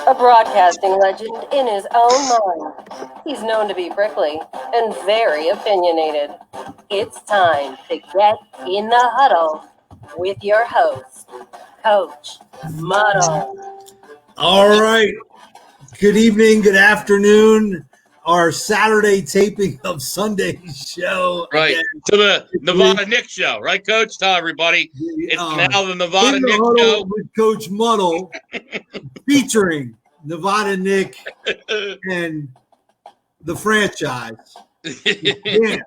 A broadcasting legend in his own mind. He's known to be prickly and very opinionated. It's time to get in the huddle with your host, Coach Muddle. All right. Good evening, good afternoon. Our Saturday taping of Sunday's show. Right. Again, to the Nevada Nick Show. Right, Coach? Tell everybody. It's now the Nevada in the Nick Huddle Show. with Coach Muddle, featuring Nevada Nick and the franchise. Yeah.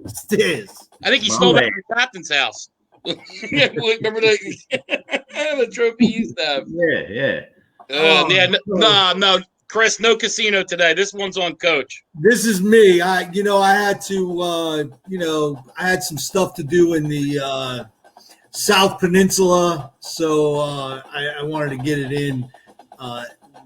Stiz. I think he stole that from Captain's house. Remember the trophy he used to have? Yeah. No, Chris, no casino today. This one's on Coach. This is me. I had to, I had some stuff to do in the South Peninsula, so I wanted to get it in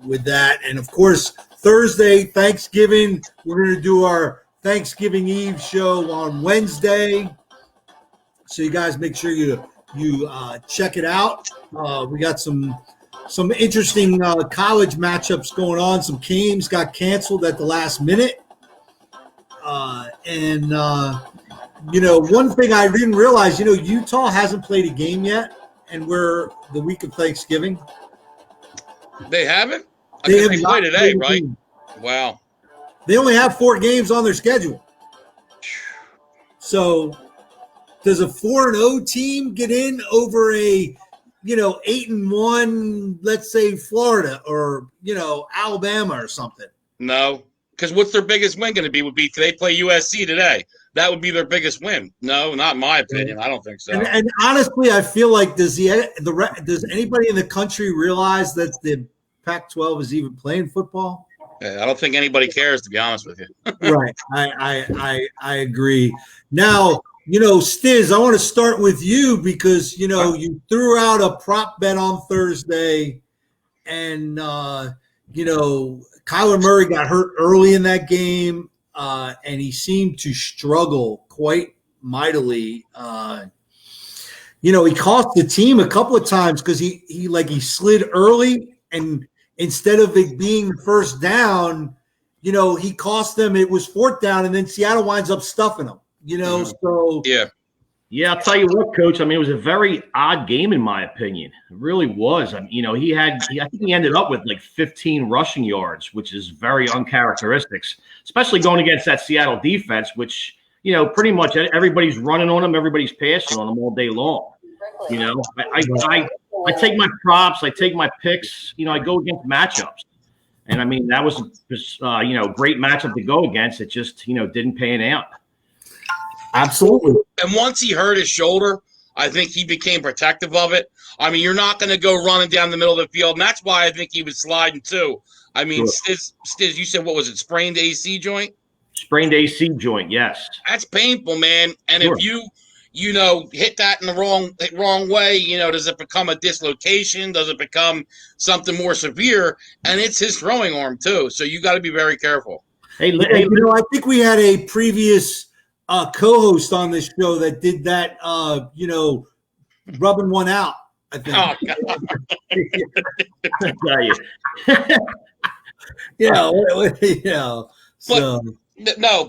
with that. And of course, Thursday, Thanksgiving, we're going to do our Thanksgiving Eve show on Wednesday. So you guys make sure you check it out. We got some interesting college matchups going on. Some games got canceled at the last minute. One thing I didn't realize, Utah hasn't played a game yet, and we're the week of Thanksgiving. They haven't? They play today, right? Wow. They only have 4 games on their schedule. So does a 4-0 team get in over a 8-1, let's say Florida or, Alabama or something? No, because what's their biggest win going to be? Would be they play USC today. That would be their biggest win. No, not in my opinion. I don't think so. And honestly, I feel like does anybody in the country realize that the Pac-12 is even playing football? Yeah, I don't think anybody cares, to be honest with you. Right. I agree. Now, Stiz, I want to start with you because, you threw out a prop bet on Thursday and, Kyler Murray got hurt early in that game and he seemed to struggle quite mightily. He cost the team a couple of times because he slid early and instead of it being the first down, he cost them. It was 4th down and then Seattle winds up stuffing them. So yeah, I'll tell you what, Coach. I mean, it was a very odd game in my opinion. It really was. I mean, I think he ended up with like 15 rushing yards, which is very uncharacteristic, especially going against that Seattle defense, which pretty much everybody's running on them, everybody's passing on them all day long. I take my props, I take my picks. I go against matchups, and I mean that was just great matchup to go against. It just didn't pan out. Absolutely. And once he hurt his shoulder, I think he became protective of it. I mean, you're not going to go running down the middle of the field, and that's why I think he was sliding too. I mean, sure. Stiz, you said what was it? Sprained AC joint? Sprained AC joint, yes. That's painful, man. And sure. If you hit that in the wrong way, does it become a dislocation? Does it become something more severe? And it's his throwing arm too, so you got to be very careful. Hey, I think we had a previous co-host on this show that did that, rubbing one out, I think. Oh, God. I tell you.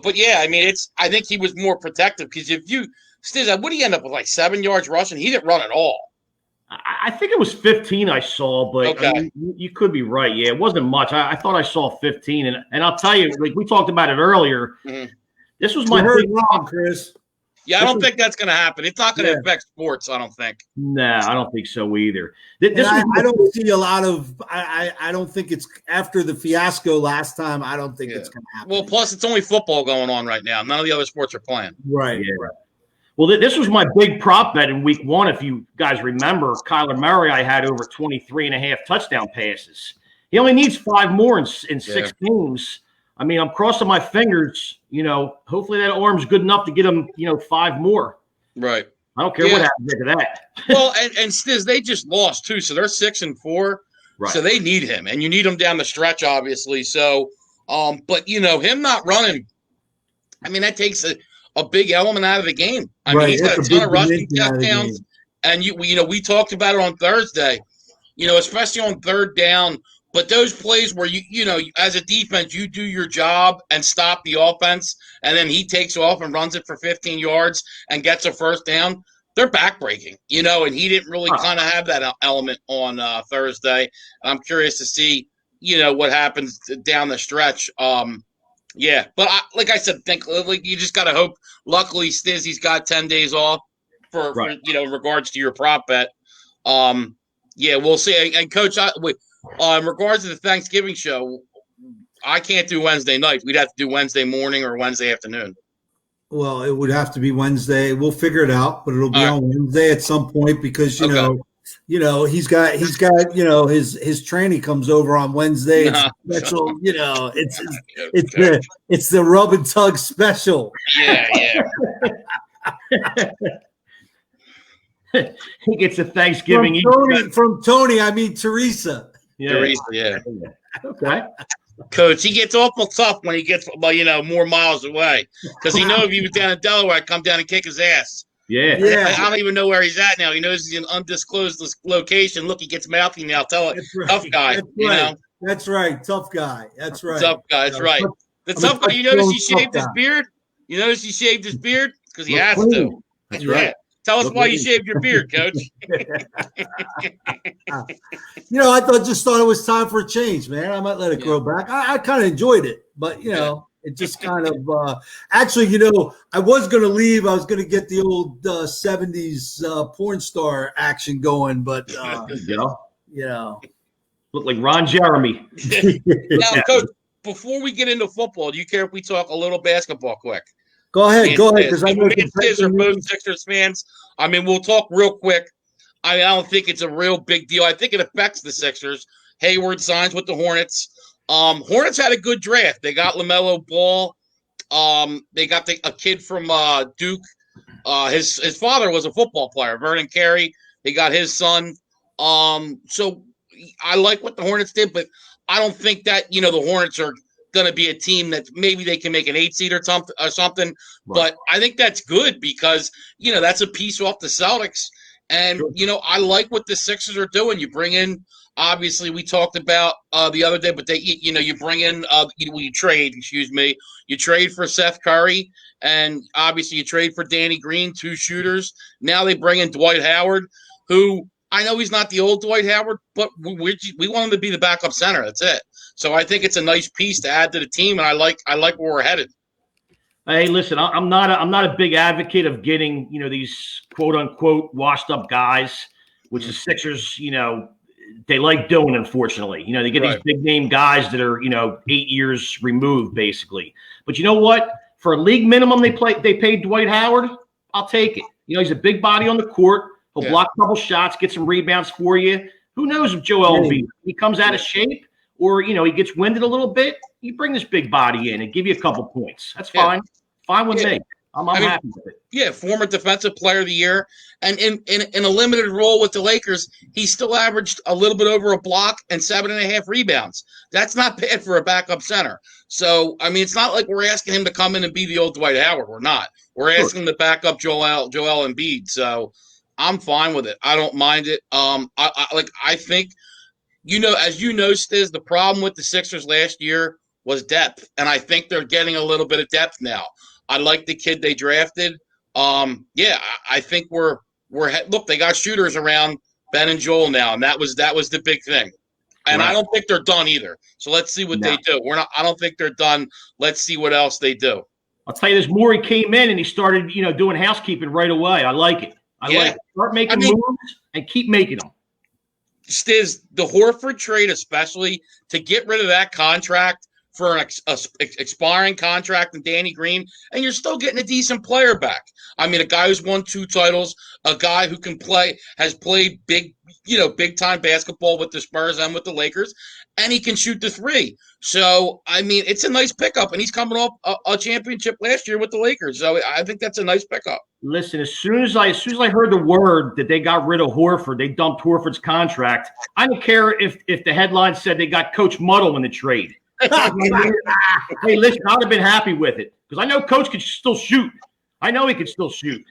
But yeah, I mean, I think he was more protective because Stiz, what did he end up with, like 7 yards rushing? He didn't run at all. I think it was 15 I saw, but okay. I mean, you could be right. Yeah, it wasn't much. I thought I saw 15, and I'll tell you, like we talked about it earlier, this was my big wrong, Chris. Yeah, I don't think that's going to happen. It's not going to affect sports, I don't think. No, I don't think so either. I don't see a lot of – I don't think it's – after the fiasco last time, I don't think it's going to happen. Well, plus it's only football going on right now. None of the other sports are playing. Right. Yeah. Right. Well, this was my big prop bet in week 1. If you guys remember, Kyler Murray, I had over 23.5 touchdown passes. He only needs 5 more in 6 games. I mean, I'm crossing my fingers, hopefully that arm's good enough to get him, 5 more. Right. I don't care what happens after that. Well, and Stiz, they just lost too, so they're 6-4. Right. So they need him, and you need him down the stretch, obviously. So, but him not running, I mean, that takes a big element out of the game. I mean, he's got a ton of rushing touchdowns, and we talked about it on Thursday. especially on third down. But those plays where as a defense, you do your job and stop the offense, and then he takes off and runs it for 15 yards and gets a first down, they're backbreaking, and he didn't really kind of have that element on Thursday. I'm curious to see, what happens down the stretch. Yeah, but like I said, you just got to hope. Luckily, Stizzy's got 10 days off for in regards to your prop bet. Yeah, we'll see. And Coach, in regards to the Thanksgiving show, I can't do Wednesday night. We'd have to do Wednesday morning or Wednesday afternoon. Well, it would have to be Wednesday. We'll figure it out, but it'll be on Wednesday at some point because he's got his training comes over on Wednesday. It's special, it's the rub and tug special. Yeah. He gets a Thanksgiving from Tony. I mean Teresa. Yeah. Teresa, yeah. Okay. Coach, he gets awful tough when he gets, more miles away because he knows if he was down in Delaware, I'd come down and kick his ass. Yeah. I don't even know where he's at now. He knows he's in an undisclosed location. Look, he gets mouthy now. Tell it, tough guy. That's right, tough guy. That's right. Tough guy. That's right. The tough guy. You notice he shaved his beard? Because he has to. That's right. Tell us why you shaved your beard, Coach. I thought it was time for a change, man. I might let it grow back. I kind of enjoyed it, but it just kind of actually, I was going to leave. I was going to get the old 70s porn star action going, but look like Ron Jeremy. Now, Coach, before we get into football, do you care if we talk a little basketball quick? Go ahead, because I know kids are both Sixers fans. I mean, we'll talk real quick. I don't think it's a real big deal. I think it affects the Sixers. Hayward signs with the Hornets. Hornets had a good draft. They got LaMelo Ball. They got a kid from Duke. His father was a football player, Vernon Carey. They got his son. So I like what the Hornets did, but I don't think that the Hornets are going to be a team that maybe they can make an 8 seed or something. Right. But I think that's good because that's a piece off the Celtics. And I like what the Sixers are doing. You bring in, obviously, we talked about the other day, but you bring in, you trade for Seth Curry, and obviously you trade for Danny Green, 2 shooters. Now they bring in Dwight Howard, who I know he's not the old Dwight Howard, but we want him to be the backup center. That's it. So I think it's a nice piece to add to the team, and I like where we're headed. Hey, listen, I'm not a big advocate of getting these quote unquote washed up guys, which the Sixers they like doing. Unfortunately, they get these big name guys that are 8 years removed basically. But you know what? For a league minimum, they paid Dwight Howard. I'll take it. He's a big body on the court. He'll block a couple shots, get some rebounds for you. Who knows if Joel Embiid he comes out of shape or he gets winded a little bit. You bring this big body in and give you a couple points. That's fine. Fine with me. I'm happy with it. Yeah, former defensive player of the year. And in a limited role with the Lakers, he still averaged a little bit over a block and 7.5 rebounds. That's not bad for a backup center. So, I mean, it's not like we're asking him to come in and be the old Dwight Howard. We're not. We're asking him to back up Joel Embiid. So I'm fine with it. I don't mind it. I think, as Stiz, the problem with the Sixers last year was depth. And I think they're getting a little bit of depth now. I like the kid they drafted. I think look, they got shooters around Ben and Joel now, and that was the big thing. And I don't think they're done either. So let's see what they do. I don't think they're done. Let's see what else they do. I'll tell you this, Morey came in and he started, doing housekeeping right away. I like it. I like it. Start making moves and keep making them. Stiz, the Horford trade especially, to get rid of that contract for an expiring contract and Danny Green, and you're still getting a decent player back. I mean, a guy who's won 2 titles, a guy who has played big time basketball with the Spurs and with the Lakers, and he can shoot the 3. So, I mean, it's a nice pickup, and he's coming off a championship last year with the Lakers. So I think that's a nice pickup. Listen, as soon as I heard the word that they got rid of Horford, they dumped Horford's contract. I don't care if the headline said they got Coach Muddle in the trade. Hey, listen, I'd have been happy with it because I know Coach could still shoot. I know he can still shoot.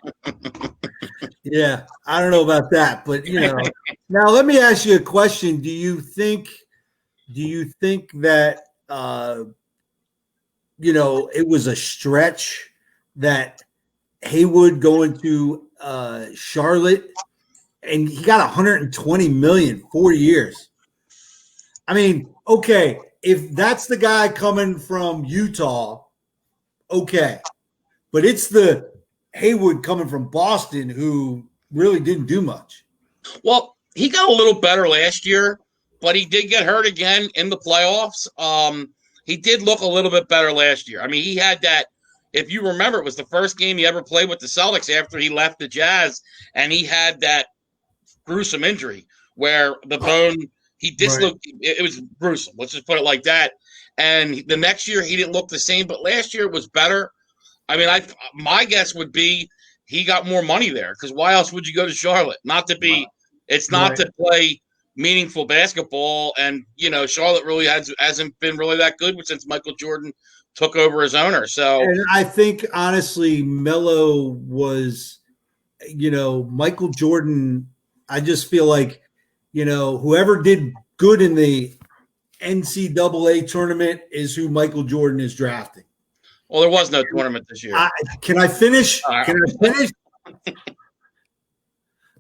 Yeah, I don't know about that, but now let me ask you a question. Do you think that it was a stretch that Haywood going to Charlotte, and he got 120 million 4 years? I mean, okay, if that's the guy coming from Utah, okay, but it's the Haywood coming from Boston who really didn't do much. Well, he got a little better last year, but he did get hurt again in the playoffs. He did look a little bit better last year. I mean, he had that. If you remember, it was the first game he ever played with the Celtics after he left the Jazz, and he had that gruesome injury where the bone he dislocated. Right. It was gruesome. Let's just put it like that. And the next year he didn't look the same, but last year it was better. I mean, my guess would be he got more money there because why else would you go to Charlotte? Not to be, it's not to play meaningful basketball, and Charlotte really hasn't been really that good since Michael Jordan took over as owner. So, and I think honestly, Melo was, Michael Jordan. I just feel like, whoever did good in the NCAA tournament is who Michael Jordan is drafting. Well, there was no tournament this year. Can I finish? Can I finish?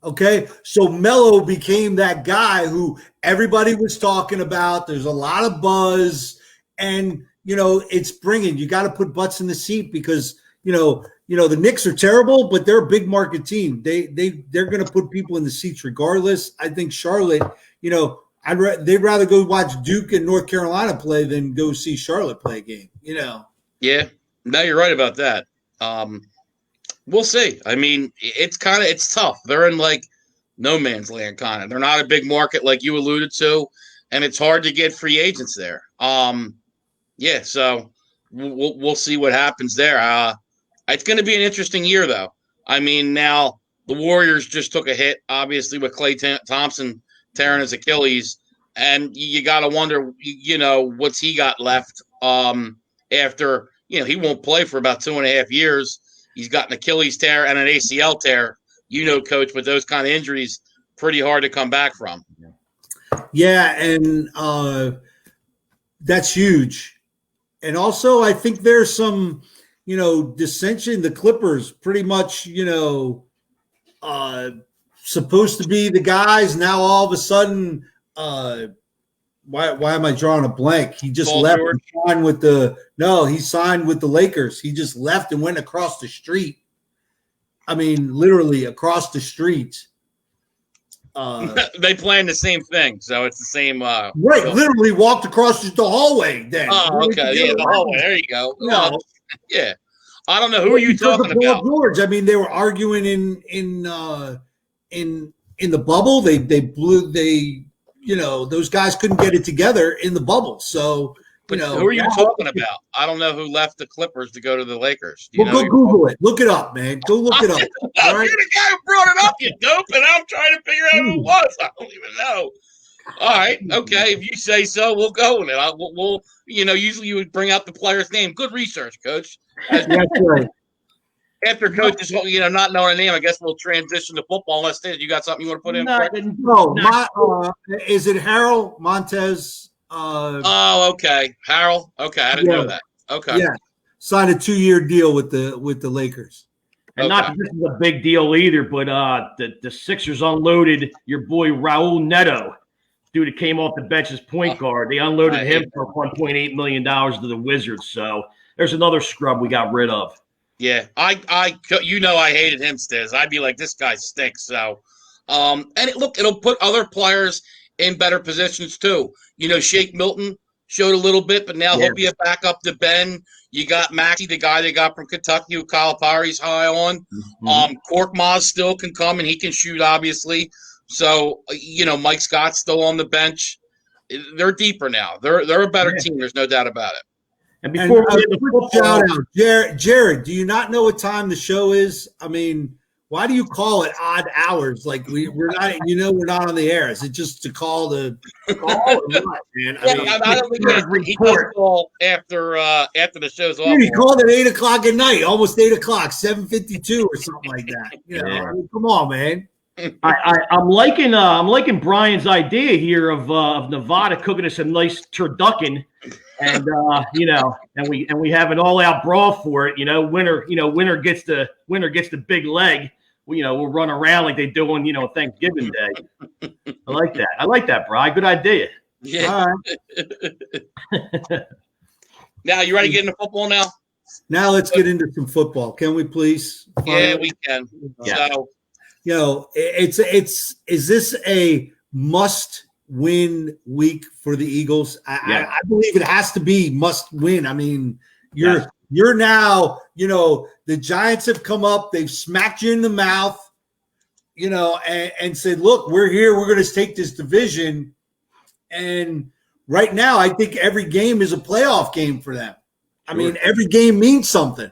Okay, so Melo became that guy who everybody was talking about. There's a lot of buzz, and it's bringing. You got to put butts in the seat because the Knicks are terrible, but they're a big market team. They're going to put people in the seats regardless. I think Charlotte, they'd rather go watch Duke and North Carolina play than go see Charlotte play a game. Yeah, no, you're right about that. We'll see. I mean, it's tough. They're in like no man's land kind of. They're not a big market like you alluded to, and it's hard to get free agents there. Yeah, so we'll see what happens there. It's going to be an interesting year, though. I mean, now the Warriors just took a hit, obviously, with Klay Thompson tearing his Achilles, and you got to wonder, what's he got left after, he won't play for about 2.5 years. He's got an Achilles tear and an ACL tear. Coach, with those kind of injuries, pretty hard to come back from. Yeah, and that's huge. And also, I think there's some, dissension. The Clippers pretty much, supposed to be the guys. Now, all of a sudden, why am I drawing a blank? He just left and signed with he signed with the Lakers. He just left and went across the street. I mean, literally across the street. They plan the same thing, so it's the same. Right, literally walked across the hallway. Then. Oh, okay, yeah, the hallway. There you go. No. Yeah, I don't know who are you talking about. George. I mean, they were arguing in the bubble. They blew. Those guys couldn't get it together in the bubble. So. Who are you talking about? I don't know who left the Clippers to go to the Lakers. Go Google it. Look it up, man. Go look it up. All right? You're the guy who brought it up, you dope, and I'm trying to figure out who it was. I don't even know. All right. Okay. If you say so, we'll go with it. We'll usually you would bring out the player's name. Good research, Coach. That's right. After Coach is, not knowing a name, I guess we'll transition to football. Unless you got something you want to put in? No. Is it Harold Montez? Okay. Harold. Okay, I didn't know that. Okay. Yeah. Signed a 2-year deal with the Lakers. And not that this is a big deal either, but the Sixers unloaded your boy Raul Neto, dude that came off the bench as point guard. They unloaded him for $1.8 million to the Wizards. So there's another scrub we got rid of. Yeah, I hated him, Stiz. I'd be like, this guy stinks. So, and it'll put other players in better positions too. Shake Milton showed a little bit, but now he'll be a backup to Ben. You got Maxey, the guy they got from Kentucky, who Calipari's high on. Korkmaz still can come, and he can shoot, obviously. So, Mike Scott's still on the bench. They're deeper now. They're a better team. There's no doubt about it. And before shout out, Jared, do you not know what time the show is? I mean, Why do you call it odd hours? Like we're not, we're not on the air. Is it just to call the call or what, man? Yeah, I don't think he does call after the show's over. He called at 8:00 at night, almost 8:00, 7:52 or something like that. I mean, come on, man. I'm liking Brian's idea here of Nevada cooking us a nice turducken, and and we have an all-out brawl for it. Winner gets the big leg. We'll run around like they do on Thanksgiving Day. I like that, Brian. Good idea. Yeah. All right. Now you ready to get into football now? Now let's get into some football. Can we please? Yeah, we can. Yeah. So, is this a must-win week for the Eagles? I believe it has to be must-win. I mean, you're now, the Giants have come up, they've smacked you in the mouth, and said, look, we're here, we're going to take this division. And right now, I think every game is a playoff game for them. I mean, every game means something.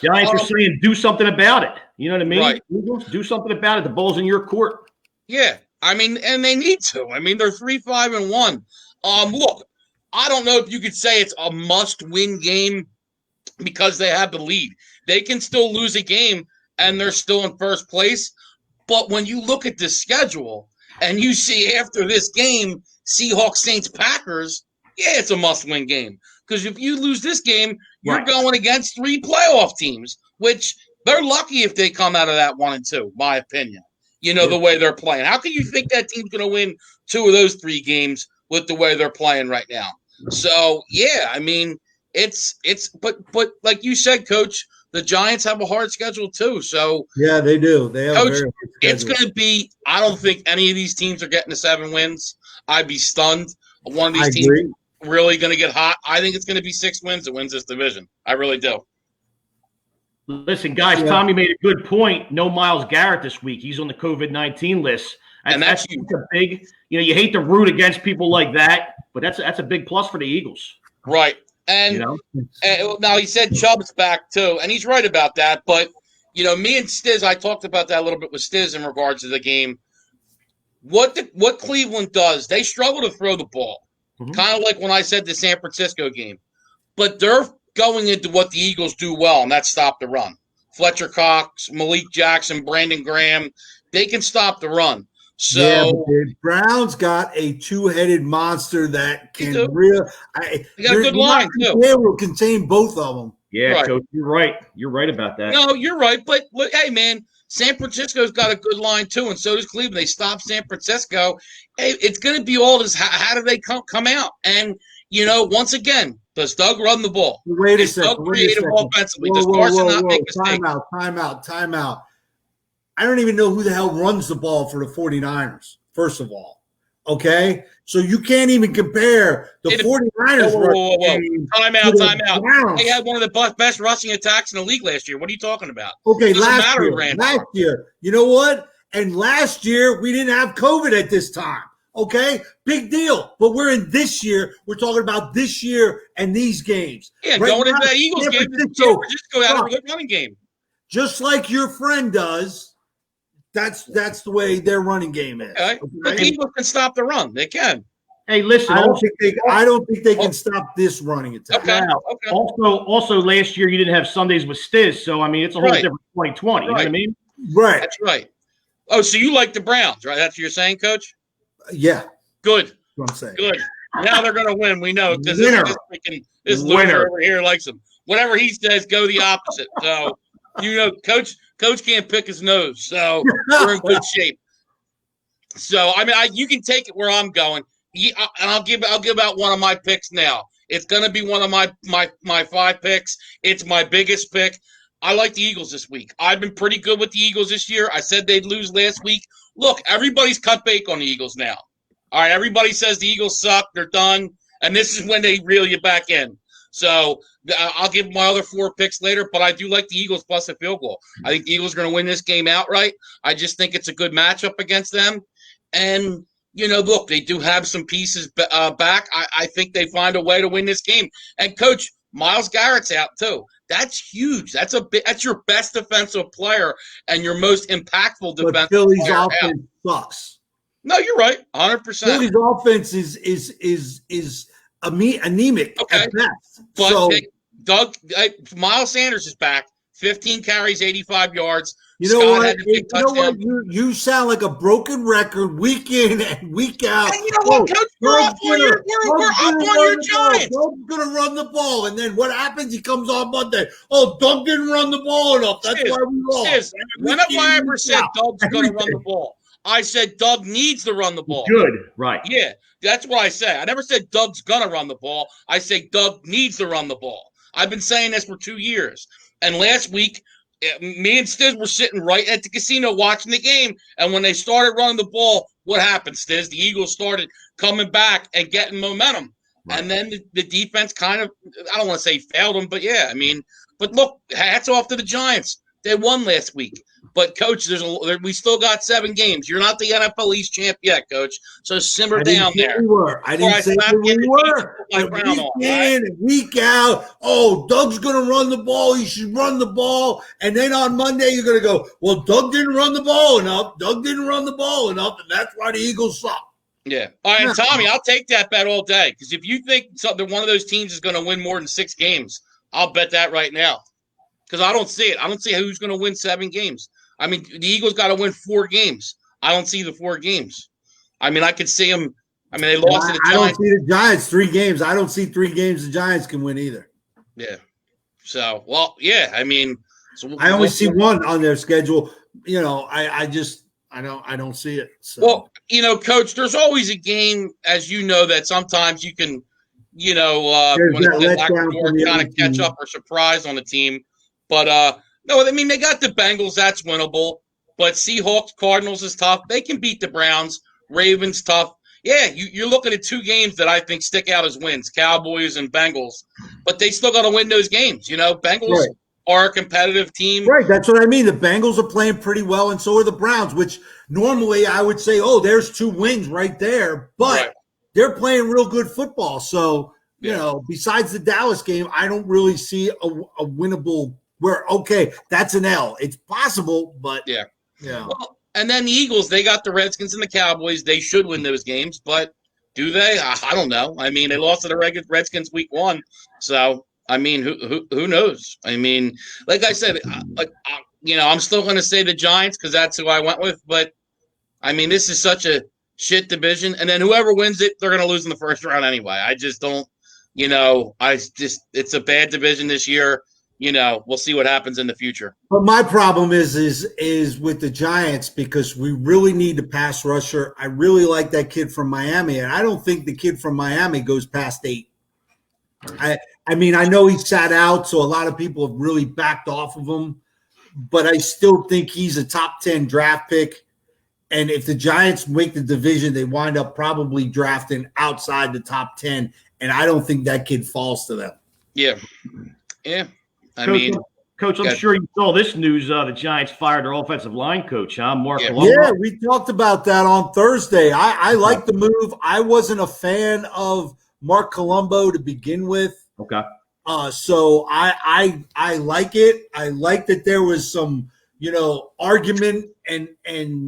Giants are saying, do something about it. You know what I mean? Right. Eagles, do something about it. The ball's in your court. Yeah. I mean, and they need to. I mean, they're 3-5-1. Look, I don't know if you could say it's a must-win game because they have the lead. They can still lose a game, and they're still in first place. But when you look at the schedule and you see after this game, Seahawks, Saints, Packers, it's a must-win game. Because if you lose this game, you're going against 3 playoff teams, which they're lucky if they come out of that 1-2, my opinion. The way they're playing. How can you think that team's going to win 2 of those 3 games with the way they're playing right now? So, I mean, but like you said, Coach, the Giants have a hard schedule too. So yeah, they do. They have Coach, a very hard schedule. It's going to be. I don't think any of these teams are getting to 7 wins. I'd be stunned. One of these teams really going to get hot. I think it's going to be 6 wins that wins this division. I really do. Listen, guys, Tommy made a good point. No Myles Garrett this week. He's on the COVID-19 list. That's a big. You hate to root against people like that, but that's a big plus for the Eagles. Right. And now he said Chubb's back too, and he's right about that. But me and Stiz, I talked about that a little bit with Stiz in regards to the game. What Cleveland does, they struggle to throw the ball, kind of like when I said the San Francisco game. But they're going into what the Eagles do well, and that's stop the run. Fletcher Cox, Malik Jackson, Brandon Graham, they can stop the run. So the Browns got a 2-headed monster that can they got a good line too. They will contain both of them. Yeah, right. Coach, you're right. You're right about that. No, you're right. But look, hey, man, San Francisco's got a good line too, and so does Cleveland. They stopped San Francisco. Hey, it's going to be all this. How do they come out? And once again, does Doug run the ball? Wait a second. Doug creative offensively? Does Carson not make mistakes? Time out. I don't even know who the hell runs the ball for the 49ers, first of all. Okay? So you can't even compare the 49ers. Time out. They had one of the best rushing attacks in the league last year. What are you talking about? Okay, last year. You know what? And last year, we didn't have COVID at this time. Okay? Big deal. But we're in this year. We're talking about this year and these games. Yeah, right going into that Eagles game, San Francisco had a good running game. Just like your friend does. That's the way their running game is. Okay. But the Eagles can stop the run. They can. Hey, listen. I don't think they can stop this running attack. Okay. Now, okay. Also, last year you didn't have Sundays with Stiz, so I mean it's a whole different 2020. You know what I mean? Right. That's right. Oh, so you like the Browns, right? That's what you're saying, Coach? Yeah. Good. That's what I'm saying. Good. Now they're going to win. We know because this loser over here likes them. Whatever he says, go the opposite. So Coach can't pick his nose, so we're in good shape. So I mean, you can take it where I'm going, and I'll give out one of my picks now. It's going to be one of my 5 picks. It's my biggest pick. I like the Eagles this week. I've been pretty good with the Eagles this year. I said they'd lose last week. Look, everybody's cut bait on the Eagles now. All right, everybody says the Eagles suck. They're done, and this is when they reel you back in. So I'll give my other 4 picks later, but I do like the Eagles plus a field goal. I think the Eagles are going to win this game outright. I just think it's a good matchup against them. And, look, they do have some pieces back. I think they find a way to win this game. And, Coach, Myles Garrett's out too. That's huge. That's your best defensive player and your most impactful defensive But Philly's player offense sucks. No, you're right, 100%. Philly's offense is anemic at best. But Miles Sanders is back. 15 carries, 85 yards. You know what? You sound like a broken record week in and week out. And you know what, Coach? We're up on your Giants. Doug's going to run the ball. And then what happens? He comes on Monday. Oh, Doug didn't run the ball enough. That's why we lost. Whenever I ever said Doug's going to run the ball, I said Doug needs to run the ball. Good, right. Yeah, that's what I say. I never said Doug's going to run the ball. I say Doug needs to run the ball. I've been saying this for 2 years. And last week, me and Stiz were sitting right at the casino watching the game. And when they started running the ball, what happened, Stiz? The Eagles started coming back and getting momentum. Right. And then the defense kind of, I don't want to say failed them, but yeah, I mean, but look, hats off to the Giants. They won last week. But, Coach, we still got 7 games. You're not the NFL East champ yet, Coach. So simmer down there. I didn't say we were. Week in and week out. Oh, Doug's going to run the ball. He should run the ball. And then on Monday, you're going to go, well, Doug didn't run the ball enough. And that's why the Eagles suck. Yeah. All right, Tommy, I'll take that bet all day. Because if you think one of those teams is going to win more than 6 games, I'll bet that right now. Because I don't see it. I don't see who's going to win 7 games. I mean, the Eagles got to win 4 games. I don't see the 4 games. I mean, I could see them. I mean, they lost to the Giants. I don't see the Giants 3 games. I don't see 3 games the Giants can win either. Yeah. So, well, yeah. I mean, I only see 1 on their schedule. You know, I don't see it. So. Well, you know, Coach, there's always a game, as you know, that sometimes you can, you know, when it's like kind of catch up or surprise on the team. But no, I mean, they got the Bengals. That's winnable. But Seahawks, Cardinals is tough. They can beat the Browns. Ravens, tough. Yeah, you're looking at 2 games that I think stick out as wins, Cowboys and Bengals. But they still got to win those games. You know, Bengals are a competitive team. Right, that's what I mean. The Bengals are playing pretty well, and so are the Browns, which normally I would say, oh, there's 2 wins right there. But they're playing real good football. So, you know, besides the Dallas game, I don't really see a winnable – where, okay, that's an L. It's possible, but yeah. Well, and then the Eagles, they got the Redskins and the Cowboys. They should win those games, but do they? I don't know. I mean, they lost to the Redskins week 1, so I mean, who knows? I mean, like I said, you know, I'm still going to say the Giants because that's who I went with, but I mean, this is such a shit division, and then whoever wins it, they're going to lose in the first round anyway. I just don't, you know, it's a bad division this year. You know, we'll see what happens in the future. But my problem is with the Giants because we really need a pass rusher. I really like that kid from Miami, and I don't think the kid from Miami goes past 8. I mean, I know he sat out, so a lot of people have really backed off of him, but I still think he's a top 10 draft pick. And if the Giants make the division, they wind up probably drafting outside the top 10, and I don't think that kid falls to them. Yeah. Coach, I'm sure you saw this news. The Giants fired their offensive line coach, Mark Colombo. Yeah, we talked about that on Thursday. I like the move. I wasn't a fan of Mark Colombo to begin with. Okay. So I like it. I like that there was some, you know, argument and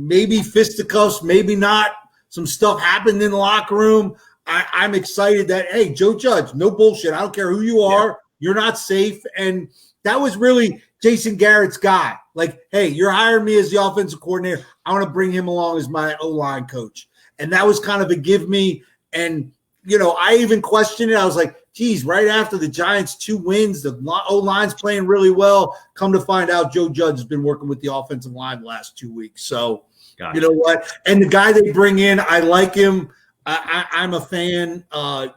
maybe fisticuffs, maybe not. Some stuff happened in the locker room. I'm excited that, hey, Joe Judge, no bullshit. I don't care who you are. Yeah. You're not safe. And that was really Jason Garrett's guy. Like, hey, you're hiring me as the offensive coordinator. I want to bring him along as my O-line coach. And that was kind of a give me. And, you know, I even questioned it. I was like, geez, right after the Giants' 2 wins, the O-line's playing really well. Come to find out, Joe Judge has been working with the offensive line the last 2 weeks. So, you know what? And the guy they bring in, I like him. I'm a fan.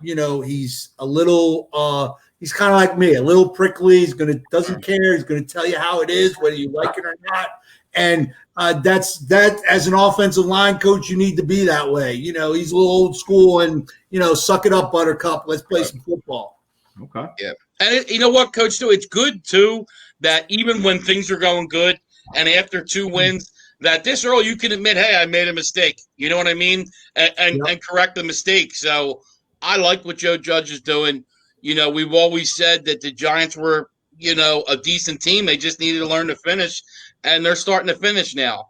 You know, he's a little he's kind of like me, a little prickly. He's doesn't care. He's going to tell you how it is, whether you like it or not. And that as an offensive line coach, you need to be that way. You know, he's a little old school and, you know, suck it up, Buttercup. Let's play some football. Okay. Yeah. And you know what, Coach, too? It's good, too, that even when things are going good and after 2 wins, that this early you can admit, hey, I made a mistake. You know what I mean? And correct the mistake. So I like what Joe Judge is doing. You know, we've always said that the Giants were a decent team. They just needed to learn to finish, and they're starting to finish now.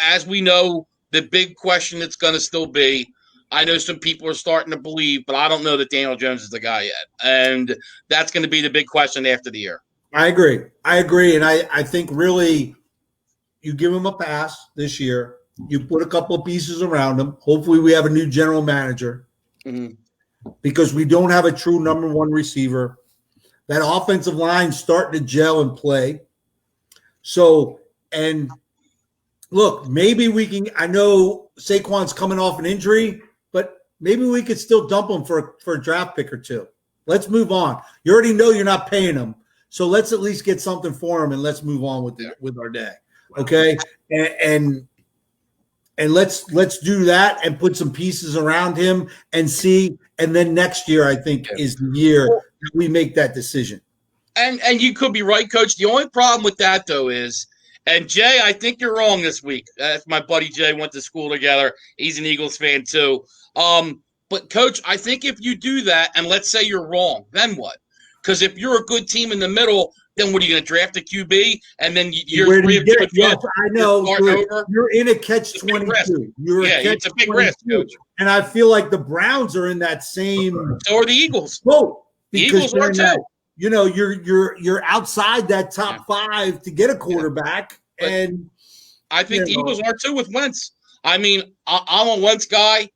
As we know, the big question that's going to still be, I know some people are starting to believe, but I don't know that Daniel Jones is the guy yet. And that's going to be the big question after the year. I agree. And I think really you give him a pass this year. You put a couple of pieces around him. Hopefully we have a new general manager because we don't have a true number one receiver. That offensive line starting to gel and play. So, and look, maybe we can – I know Saquon's coming off an injury, but maybe we could still dump him for a draft pick or two. Let's move on. You already know you're not paying him, so let's at least get something for him and let's move on with our day, okay? And let's do that and put some pieces around him and see. And then next year, I think, is the year we make that decision. And you could be right, Coach. The only problem with that, though, is – and Jay, I think you're wrong this week. That's my buddy Jay, went to school together. He's an Eagles fan too. But Coach, I think if you do that, and let's say you're wrong, then what? Because if you're a good team in the middle, then what are you going to draft a QB? And then you're yes, I know. You're in a catch-22. It's a big risk, Coach. And I feel like the Browns are in that same. So are the Eagles. Boat. The Eagles are too. You're outside that top 5 to get a quarterback, and I think the Eagles are too with Wentz. I mean, I'm a Wentz guy.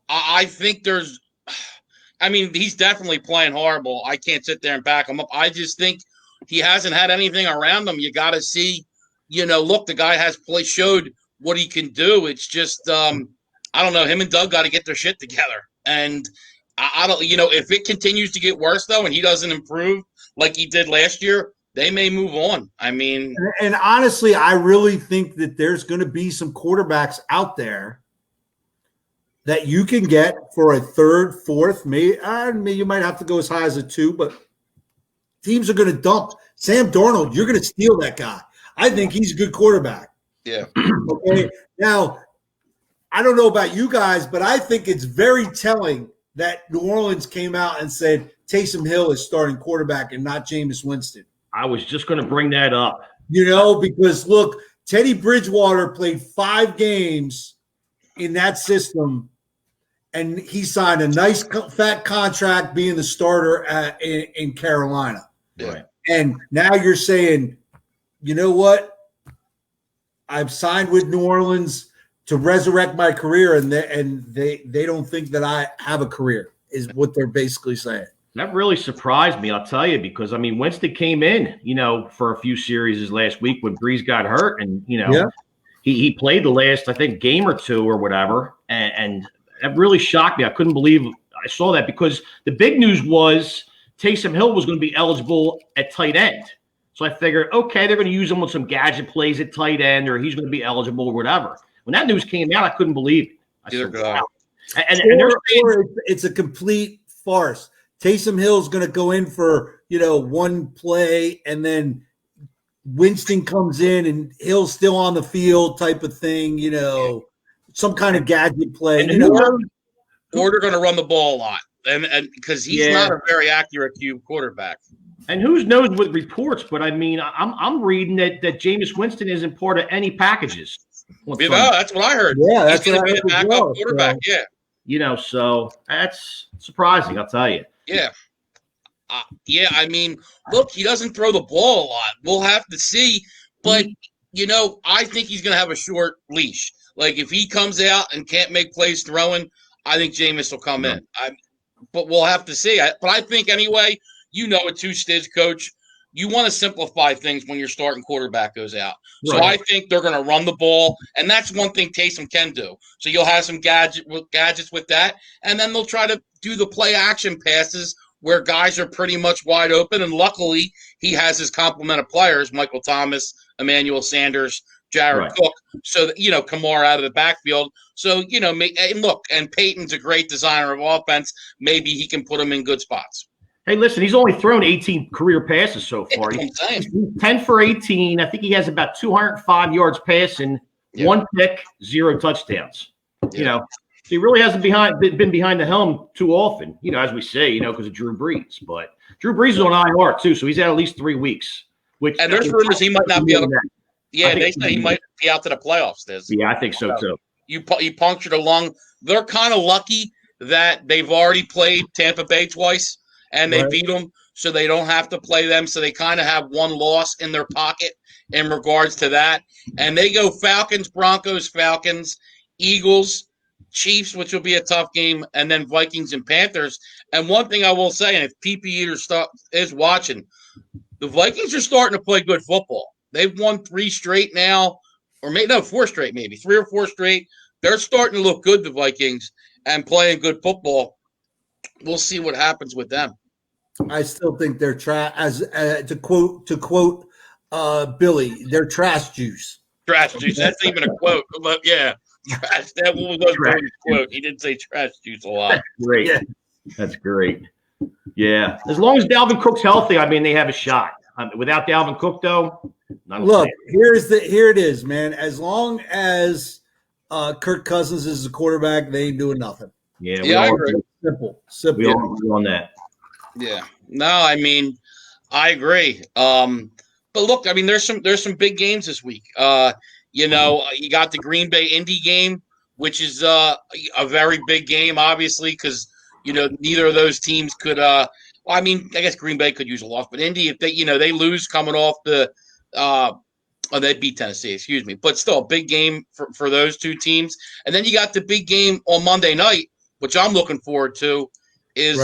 I think he's definitely playing horrible. I can't sit there and back him up. I just think he hasn't had anything around him. You got to see, look, the guy has showed what he can do. It's just, I don't know. Him and Doug got to get their shit together, and I don't, if it continues to get worse though, and he doesn't improve like he did last year, they may move on. I mean, and honestly, I really think that there's going to be some quarterbacks out there that you can get for a third, fourth, maybe you might have to go as high as a 2, but teams are going to dump Sam Darnold. You're going to steal that guy. I think he's a good quarterback. Yeah. Okay. Now, I don't know about you guys, but I think it's very telling that New Orleans came out and said Taysom Hill is starting quarterback and not Jameis Winston. I was just going to bring that up. Because, look, Teddy Bridgewater played 5 games in that system, and he signed a nice fat contract being the starter in Carolina. Right. And now you're saying, you know what? I've signed with New Orleans to resurrect my career, and they don't think that I have a career, is what they're basically saying. That really surprised me, I'll tell you, because, Winston came in, for a few series last week when Breeze got hurt, and, he played the last, I think, game or 2 or whatever, and that really shocked me. I couldn't believe I saw that, because the big news was Taysom Hill was going to be eligible at tight end. So I figured, okay, they're going to use him with some gadget plays at tight end, or he's going to be eligible or whatever. When that news came out, I couldn't believe it. I said, wow. And it's a complete farce. Taysom Hill's going to go in for, 1 play, and then Winston comes in and Hill's still on the field type of thing, some kind of gadget play. Or they're going to run the ball a lot, and because he's not a very accurate quarterback. And who knows with reports, but I'm reading that Jameis Winston isn't part of any packages. That's what I heard. Yeah, he's going to be a backup quarterback. So. Yeah. So that's surprising, I'll tell you. Yeah. Look, he doesn't throw the ball a lot. We'll have to see. But, I think he's going to have a short leash. Like, if he comes out and can't make plays throwing, I think Jameis will come in. But we'll have to see. But I think, anyway, it too, Stiz, Coach. You want to simplify things when your starting quarterback goes out. So I think they're going to run the ball, and that's one thing Taysom can do. So you'll have some gadgets with that, and then they'll try to do the play-action passes where guys are pretty much wide open, and luckily he has his complement of players, Michael Thomas, Emmanuel Sanders, Jared Cook, so that, Kamara out of the backfield. So, and look, and Peyton's a great designer of offense. Maybe he can put them in good spots. Hey, listen, he's only thrown 18 career passes so far. He's 10 for 18. I think he has about 205 yards passing, 1 pick, 0 touchdowns. He really hasn't been behind the helm too often, as we say, because of Drew Brees. But Drew Brees is on IR too, so he's had at least 3 weeks. And there's rumors he might not be able to. Yeah, they say he might be out to the playoffs. Yeah, I think so too. You punctured a lung. They're kind of lucky that they've already played Tampa Bay twice and they beat them, so they don't have to play them. So they kind of have one loss in their pocket in regards to that. And they go Falcons, Broncos, Falcons, Eagles, Chiefs, which will be a tough game, and then Vikings and Panthers. And one thing I will say, and if PP Eater is watching, the Vikings are starting to play good football. They've won 3 straight now, or maybe 4 straight, maybe 3 or 4 straight. They're starting to look good, the Vikings, and playing good football. We'll see what happens with them. I still think they're to quote Billy, they're trash juice. Trash juice. That's even a quote. But yeah, trash. That was Billy's quote. He didn't say trash juice a lot. Great. Yeah. That's great. Yeah. As long as Dalvin Cook's healthy, they have a shot. Without Dalvin Cook, though, look, here it is, man. As long as Kirk Cousins is the quarterback, they ain't doing nothing. Yeah, I agree. Simple. We all agree on that. Yeah. No, I agree. But look, there's some big games this week. You got the Green Bay Indy game, which is a very big game, obviously, because neither of those teams could. I guess Green Bay could use a loss, but Indy, if they lose coming off the, they beat Tennessee, excuse me, but still a big game for those two teams. And then you got the big game on Monday night, which I'm looking forward to, is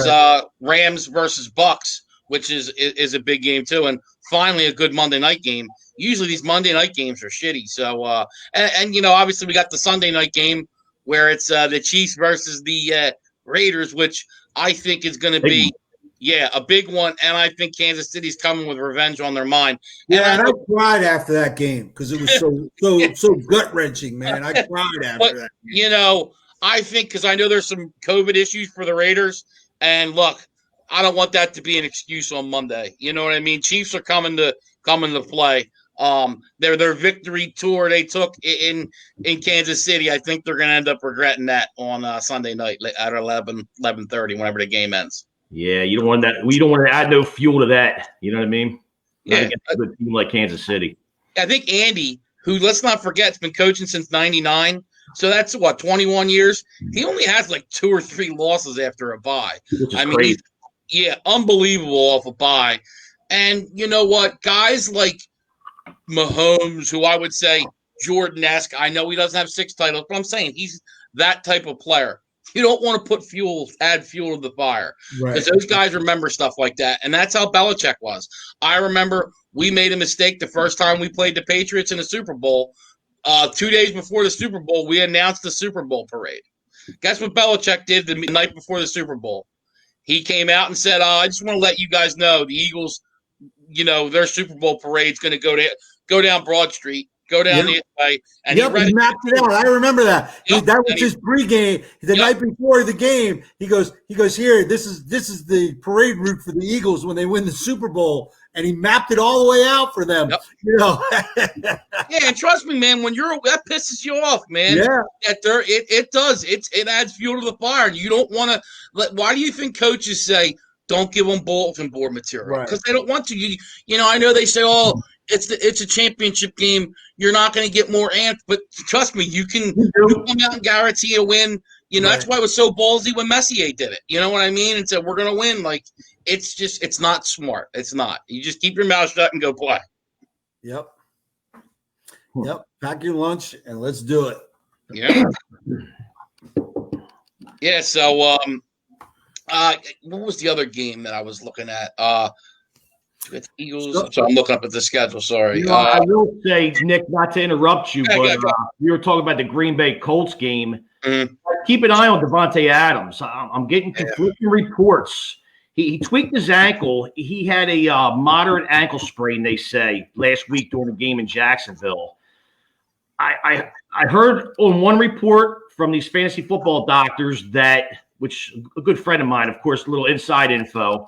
Rams versus Bucks, which is a big game too. And finally a good Monday night game. Usually these Monday night games are shitty. So, and obviously we got the Sunday night game where it's the Chiefs versus the Raiders, which I think is going to be, a big one. And I think Kansas City's coming with revenge on their mind. And I cried after that game because it was so gut-wrenching, man. I cried after that game. I think because I know there's some COVID issues for the Raiders. And look, I don't want that to be an excuse on Monday. You know what I mean? Chiefs are coming to play. Their victory tour they took in Kansas City. I think they're going to end up regretting that on Sunday night at 11:30, whenever the game ends. Yeah, you don't want that. We don't want to add no fuel to that. You know what I mean? Yeah, a good team like Kansas City. I think Andy, who let's not forget, has been coaching since '99. So that's 21 years. He only has 2 or 3 losses after a bye. Crazy. Unbelievable off a bye. And you know what? Guys like Mahomes, who I would say Jordan-esque, I know he doesn't have 6 titles, but I'm saying he's that type of player. You don't want to add fuel to the fire because those guys remember stuff like that. And that's how Belichick was. I remember we made a mistake the first time we played the Patriots in the Super Bowl. 2 days before the Super Bowl, we announced the Super Bowl parade. Guess what Belichick did the night before the Super Bowl? He came out and said, I just want to let you guys know the Eagles, their Super Bowl parade's going to go down Broad Street, go down the way. And he mapped it out. I remember that. That was his pregame. The night before the game, he goes, here, this is the parade route for the Eagles when they win the Super Bowl. And he mapped it all the way out for them. Yep. And trust me, man, when that pisses you off, man. Yeah. It does. It adds fuel to the fire. And you don't want to why do you think coaches say don't give them bulletin board material? Because they don't want to. I know they say, it's a championship game. You're not going to get more amped, but trust me, you can come out and guarantee a win. That's why it was so ballsy when Messier did it. You know what I mean? And said, we're going to win. It's not smart. It's not. You just keep your mouth shut and go play. Yep. Pack your lunch and let's do it. Yeah. Yeah. So, what was the other game that I was looking at? With Eagles. So I'm looking up at the schedule. Sorry. I will say, Nick, not to interrupt you, but we were talking about the Green Bay Colts game. Mm-hmm. Keep an eye on Devontae Adams. I'm getting conflicting reports. He tweaked his ankle. He had a moderate ankle sprain, they say, last week during a game in Jacksonville. I heard on one report from these fantasy football doctors which a good friend of mine, of course, a little inside info,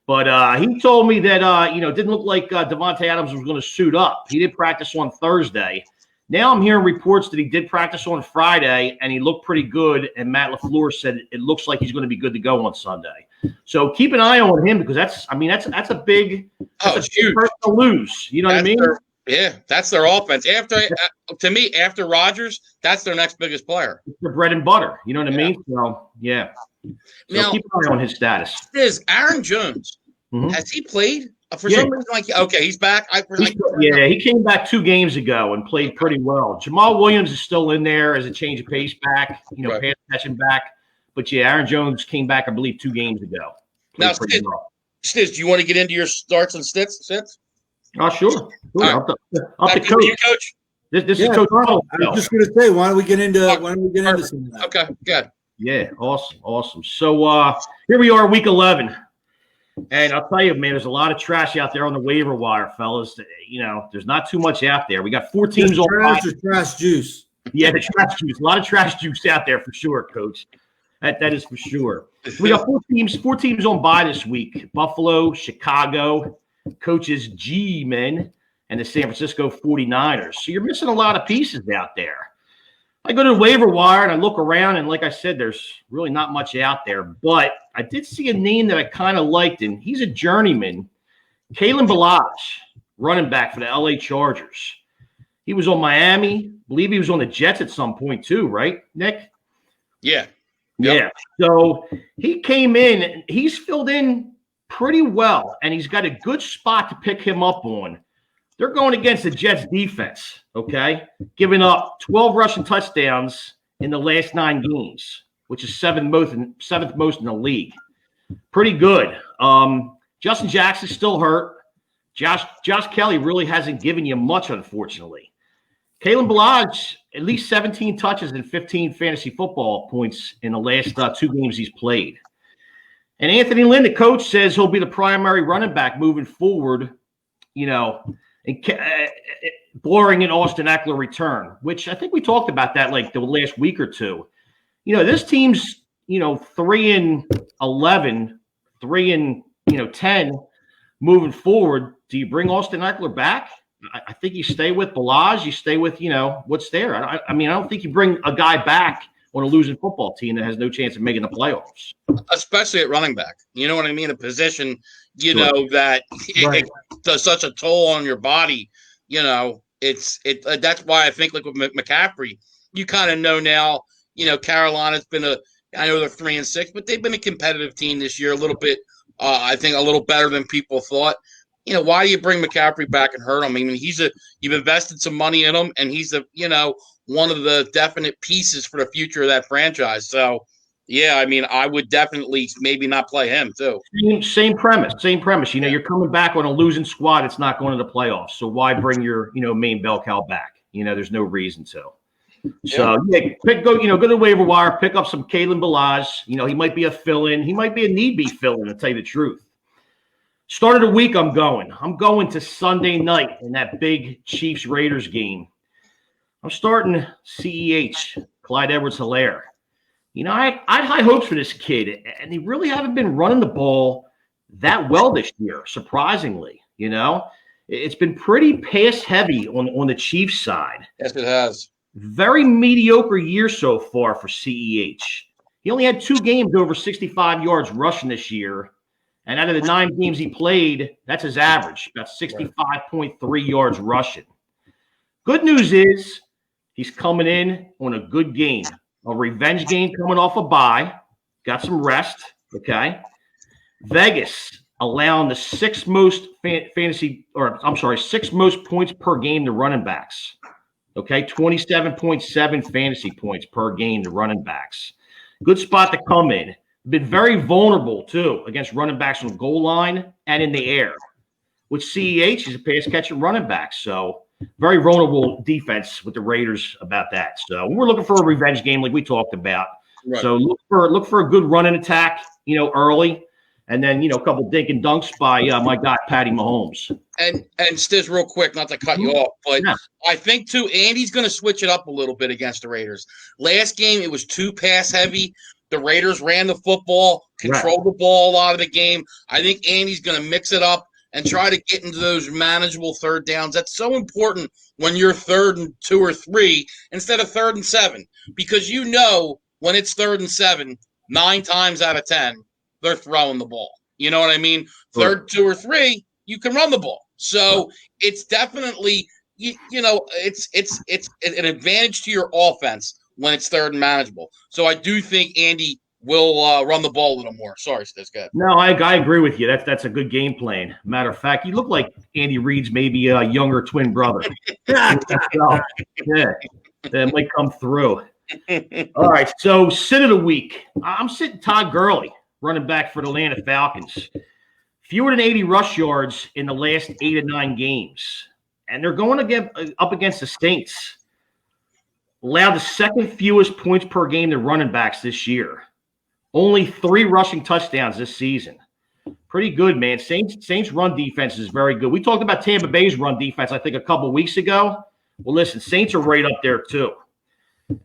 but he told me that, it didn't look like Devontae Adams was going to suit up. He did practice on Thursday. Now I'm hearing reports that he did practice on Friday and he looked pretty good. And Matt LaFleur said it looks like he's going to be good to go on Sunday. So keep an eye on him because that's a big person to lose. You know what I mean? That's their offense. To me, after Rodgers, that's their next biggest player. It's their bread and butter. You know what I mean? So yeah. So now, keep an eye on his status. Is Aaron Jones? Has he played? For some reason, he's back. He came back 2 games ago and played pretty well. Jamal Williams is still in there as a change of pace back, pass catching back. But Aaron Jones came back, I believe, 2 games ago. Now, Stiz, do you want to get into your starts and sits? Oh, sure. Right. Up to Coach. This is Coach Muddle. I was just going to say, why don't we get into some of that? Okay, good. Yeah, awesome. So here we are, week 11. And I'll tell you, man, there's a lot of trash out there on the waiver wire, fellas. There's not too much out there. We got 4 teams on trash or trash juice. Yeah, the trash juice. A lot of trash juice out there for sure, Coach. That is for sure. We got 4 teams on bye this week. Buffalo, Chicago, Coach's G-men, and the San Francisco 49ers. So you're missing a lot of pieces out there. I go to the waiver wire and I look around, and like I said, there's really not much out there. But I did see a name that I kind of liked, and he's a journeyman. Kalen Ballage, running back for the LA Chargers. He was on Miami. I believe he was on the Jets at some point too, right, Nick? Yeah. Yep. Yeah. So he came in, and he's filled in pretty well, and he's got a good spot to pick him up on. They're going against the Jets defense, okay? Giving up 12 rushing touchdowns in the last 9 games, which is 7th most in the league. Pretty good. Justin Jackson's still hurt. Josh Kelly really hasn't given you much, unfortunately. Kalen Ballage, at least 17 touches and 15 fantasy football points in the last 2 games he's played. And Anthony Lynn, the coach, says he'll be the primary running back moving forward, blurring in Austin Eckler return, which I think we talked about that like the last week or two. This team's, 3-11, 3-10 moving forward. Do you bring Austin Eckler back? I think you stay with Ballage. You stay with, what's there. I don't think you bring a guy back on a losing football team that has no chance of making the playoffs. Especially at running back. You know what I mean? A position, that it does such a toll on your body. That's why I think like with McCaffrey, you kind of know now, Carolina's been I know they're 3-6, but they've been a competitive team this year, a little bit, I think a little better than people thought. Why do you bring McCaffrey back and hurt him? I mean, you've invested some money in him, and he's one of the definite pieces for the future of that franchise. So, yeah, I mean, I would definitely maybe not play him too. Same premise. You're coming back on a losing squad that's not going to the playoffs. So why bring your, main bell cow back? There's no reason to. So go to the waiver wire, pick up some Kalen Ballage. He might be a fill-in. He might be a need-be fill-in, to tell you the truth. Start of the week, I'm going to Sunday night in that big Chiefs-Raiders game. I'm starting CEH, Clyde Edwards-Helaire. I had high hopes for this kid, and they really haven't been running the ball that well this year, surprisingly. It's been pretty pass-heavy on the Chiefs side. Yes, it has. Very mediocre year so far for CEH. He only had 2 games over 65 yards rushing this year. And out of the 9 games he played, that's his average, about 65.3 yards rushing. Good news is he's coming in on a good game, a revenge game coming off a bye, got some rest, okay? Vegas allowing the 6th most 6th most points per game to running backs, okay? 27.7 fantasy points per game to running backs. Good spot to come in. Been very vulnerable, too, against running backs on the goal line and in the air. With CEH, he's a pass-catching running back. So, very vulnerable defense with the Raiders about that. So, we're looking for a revenge game like we talked about. Right. So, look for a good running attack, early. And then, a couple dink and dunks by my guy, Patty Mahomes. And Stiz, real quick, not to cut you off, but I think, too, Andy's going to switch it up a little bit against the Raiders. Last game, it was too pass-heavy. The Raiders ran the football, controlled the ball a lot of the game. I think Andy's going to mix it up and try to get into those manageable third downs. That's so important when you're 3rd and 2 or 3 instead of 3rd and 7, because you know when it's 3rd and 7, 9 times out of 10, they're throwing the ball. You know what I mean? 3rd, 2 or 3, you can run the ball. So it's definitely, it's an advantage to your offense when it's 3rd and manageable. So I do think Andy will run the ball a little more. Sorry, Stiz, go ahead. No, I agree with you. That's a good game plan. Matter of fact, you look like Andy Reid's maybe a younger twin brother. Yeah, that might come through. All right, so sit of the week. I'm sitting Todd Gurley, running back for the Atlanta Falcons. Fewer than 80 rush yards in the last 8 of 9 games. And they're going to get up against the Saints. Allowed the second fewest points per game to running backs this year. Only 3 rushing touchdowns this season. Pretty good, man. Saints run defense is very good. We talked about Tampa Bay's run defense, I think, a couple weeks ago. Well, listen, Saints are right up there too.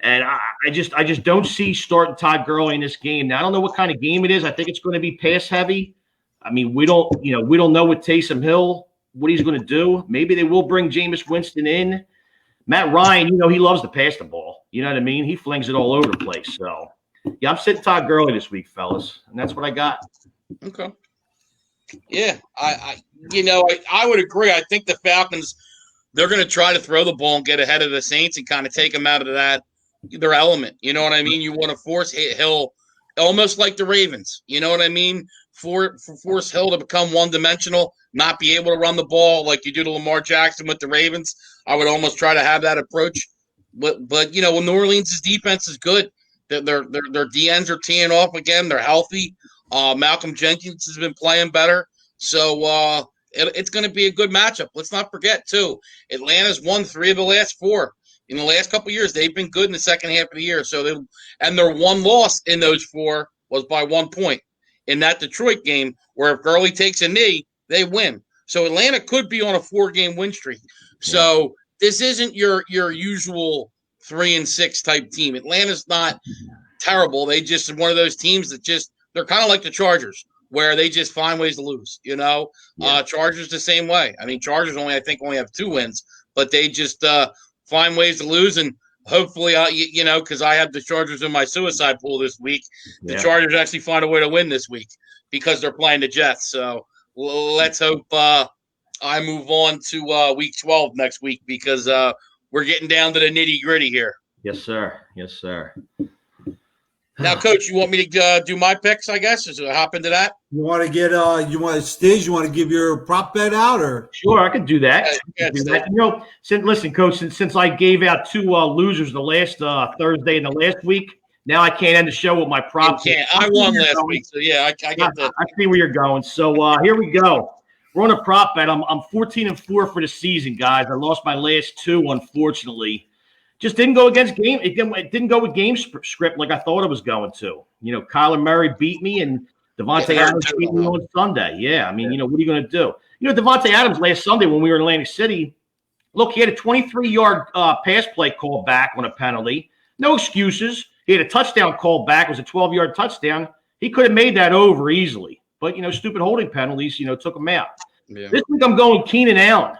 And I just don't see starting Todd Gurley in this game. Now, I don't know what kind of game it is. I think it's going to be pass heavy. I mean, we don't know with Taysom Hill what he's going to do. Maybe they will bring Jameis Winston in. Matt Ryan, he loves to pass the ball. You know what I mean? He flings it all over the place. So, yeah, I'm sitting Todd Gurley this week, fellas, and that's what I got. Okay. Yeah, I would agree. I think the Falcons, they're going to try to throw the ball and get ahead of the Saints and kind of take them out of their element. You know what I mean? You want to force Hill, almost like the Ravens. You know what I mean? Force Hill to become one-dimensional, not be able to run the ball like you do to Lamar Jackson with the Ravens. I would almost try to have that approach. But when New Orleans' defense is good, their DNs are teeing off again. They're healthy. Malcolm Jenkins has been playing better. So it's going to be a good matchup. Let's not forget, too, Atlanta's won 3 of the last 4. In the last couple of years, they've been good in the second half of the year. So their one loss in those 4 was by 1 point. In that Detroit game, where if Gurley takes a knee, they win. So Atlanta could be on a 4-game win streak. So this isn't your usual 3-6 type team. Atlanta's not terrible. They just one of those teams that they're kind of like the Chargers, where they just find ways to lose. Chargers the same way. I mean, Chargers only have 2 wins, but they just find ways to lose. And hopefully, because I have the Chargers in my suicide pool this week, the Chargers actually find a way to win this week because they're playing the Jets. So let's hope I move on to week 12 next week because we're getting down to the nitty-gritty here. Yes, sir. Yes, sir. Now, Coach, you want me to do my picks, I guess? Just hop into that? You want to get Stiz, you want to give your prop bet out? Or Sure, I could do that. Listen, Coach, since I gave out 2 losers the last Thursday and the last week, now I can't end the show with my props. I won last week, so yeah, I get that. I see where you're going. So here we go. We're on a prop bet. I'm 14-4 for the season, guys. I lost my last 2, unfortunately. Just didn't go against game. It didn't go with game script like I thought it was going to. Kyler Murray beat me, and Devontae Adams beat me on Sunday. Yeah, I mean, what are you going to do? Devontae Adams last Sunday when we were in Atlantic City, look, he had a 23-yard pass play called back on a penalty. No excuses. He had a touchdown called back. It was a 12-yard touchdown. He could have made that over easily. But, stupid holding penalties, took him out. Yeah. This week I'm going Keenan Allen.